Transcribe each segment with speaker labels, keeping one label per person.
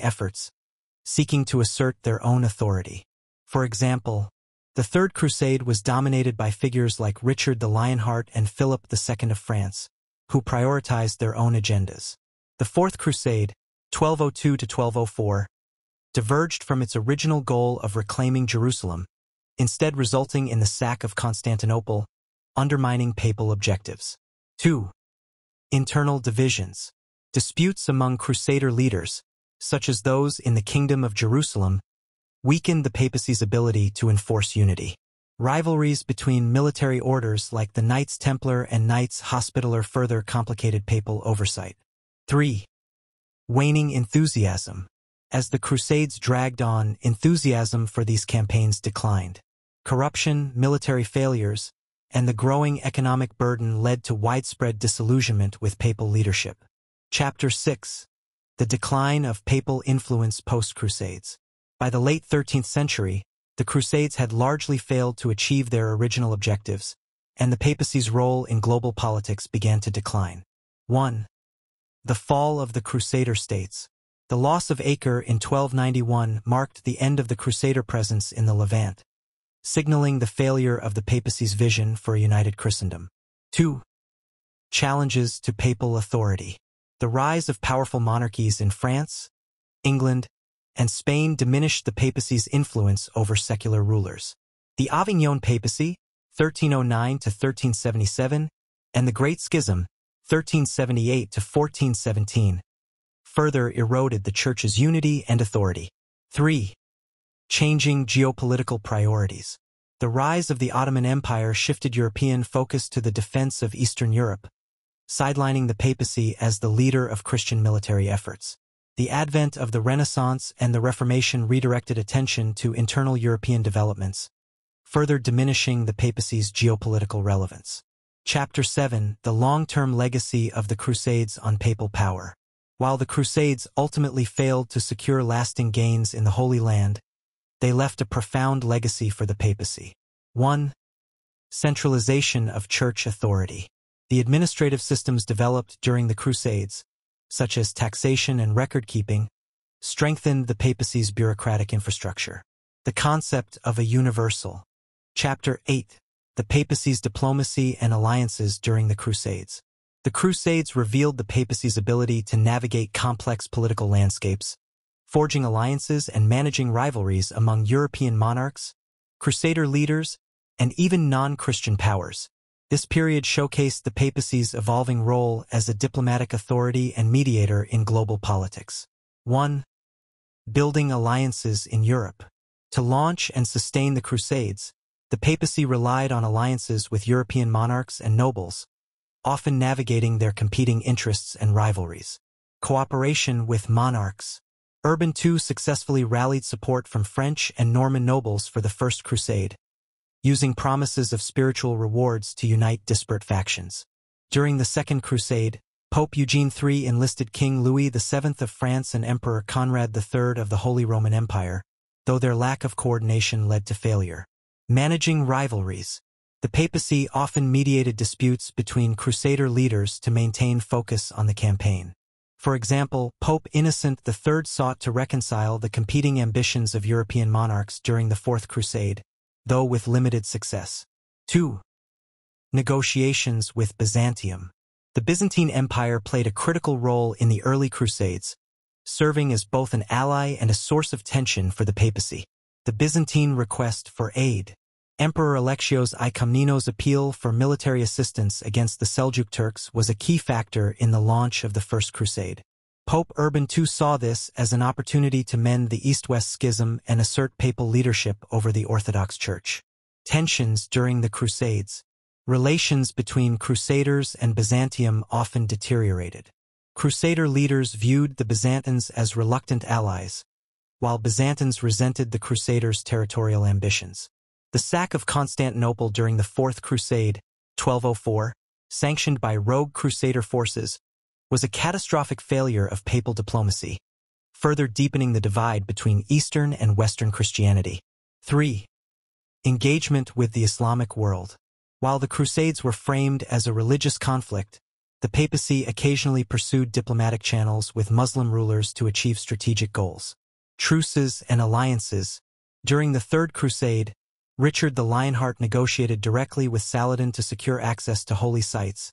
Speaker 1: unifying efforts, seeking to assert their own authority. For example, the Third Crusade was dominated by figures like Richard the Lionheart and Philip II of France, who prioritized their own agendas. The Fourth Crusade, 1202 to 1204, diverged from its original goal of reclaiming Jerusalem, instead resulting in the sack of Constantinople, undermining papal objectives. 2. Internal divisions. Disputes among Crusader leaders, such as those in the Kingdom of Jerusalem, weakened the papacy's ability to enforce unity. Rivalries between military orders like the Knights Templar and Knights Hospitaller further complicated papal oversight. 3. Waning enthusiasm. As the Crusades dragged on, enthusiasm for these campaigns declined. Corruption, military failures, and the growing economic burden led to widespread disillusionment with papal leadership. Chapter 6. The decline of papal influence post-Crusades. By the late 13th century, the Crusades had largely failed to achieve their original objectives, and the papacy's role in global politics began to decline. 1. The fall of the Crusader states. The loss of Acre in 1291 marked the end of the Crusader presence in the Levant, signaling the failure of the papacy's vision for a united Christendom. 2. Challenges to papal authority. The rise of powerful monarchies in France, England, and Spain diminished the papacy's influence over secular rulers. The Avignon Papacy, 1309 to 1377, and the Great Schism, 1378 to 1417, further eroded the Church's unity and authority. 3. Changing geopolitical priorities. The rise of the Ottoman Empire shifted European focus to the defense of Eastern Europe, sidelining the papacy as the leader of Christian military efforts. The advent of the Renaissance and the Reformation redirected attention to internal European developments, further diminishing the papacy's geopolitical relevance. Chapter 7. The long-term legacy of the Crusades on papal power. While the Crusades ultimately failed to secure lasting gains in the Holy Land, they left a profound legacy for the papacy. 1. Centralization of church authority. The administrative systems developed during the Crusades, such as taxation and record-keeping, strengthened the papacy's bureaucratic infrastructure. The concept of a universal. Chapter 8. The papacy's diplomacy and alliances during the Crusades. The Crusades revealed the papacy's ability to navigate complex political landscapes, forging alliances and managing rivalries among European monarchs, Crusader leaders, and even non-Christian powers. This period showcased the papacy's evolving role as a diplomatic authority and mediator in global politics. 1. Building alliances in Europe. To launch and sustain the Crusades, the papacy relied on alliances with European monarchs and nobles, often navigating their competing interests and rivalries. Cooperation with monarchs. Urban II successfully rallied support from French and Norman nobles for the First Crusade, using promises of spiritual rewards to unite disparate factions. During the Second Crusade, Pope Eugene III enlisted King Louis VII of France and Emperor Conrad III of the Holy Roman Empire, though their lack of coordination led to failure. Managing rivalries. The papacy often mediated disputes between Crusader leaders to maintain focus on the campaign. For example, Pope Innocent III sought to reconcile the competing ambitions of European monarchs during the Fourth Crusade, though with limited success. 2. Negotiations with Byzantium. The Byzantine Empire played a critical role in the early Crusades, serving as both an ally and a source of tension for the papacy. The Byzantine request for aid. Emperor Alexios I Komnenos' appeal for military assistance against the Seljuk Turks was a key factor in the launch of the First Crusade. Pope Urban II saw this as an opportunity to mend the East-West schism and assert papal leadership over the Orthodox Church. Tensions during the Crusades. Relations between Crusaders and Byzantium often deteriorated. Crusader leaders viewed the Byzantines as reluctant allies, while Byzantines resented the Crusaders' territorial ambitions. The sack of Constantinople during the Fourth Crusade, 1204, sanctioned by rogue Crusader forces, was a catastrophic failure of papal diplomacy, further deepening the divide between Eastern and Western Christianity. 3. Engagement with the Islamic world. While the Crusades were framed as a religious conflict, The papacy occasionally pursued diplomatic channels with Muslim rulers to achieve strategic goals. Truces and alliances. During the Third Crusade, Richard the Lionheart negotiated directly with Saladin to secure access to holy sites,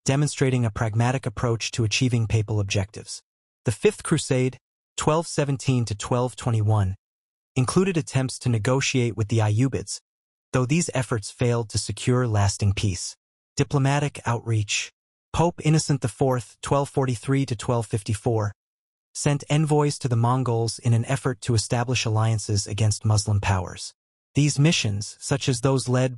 Speaker 1: demonstrating a pragmatic approach to achieving papal objectives. The Fifth Crusade, 1217 to 1221, included attempts to negotiate with the Ayyubids, though these efforts failed to secure lasting peace. Diplomatic outreach. Pope Innocent IV, 1243 to 1254, sent envoys to the Mongols in an effort to establish alliances against Muslim powers. These missions, such as those led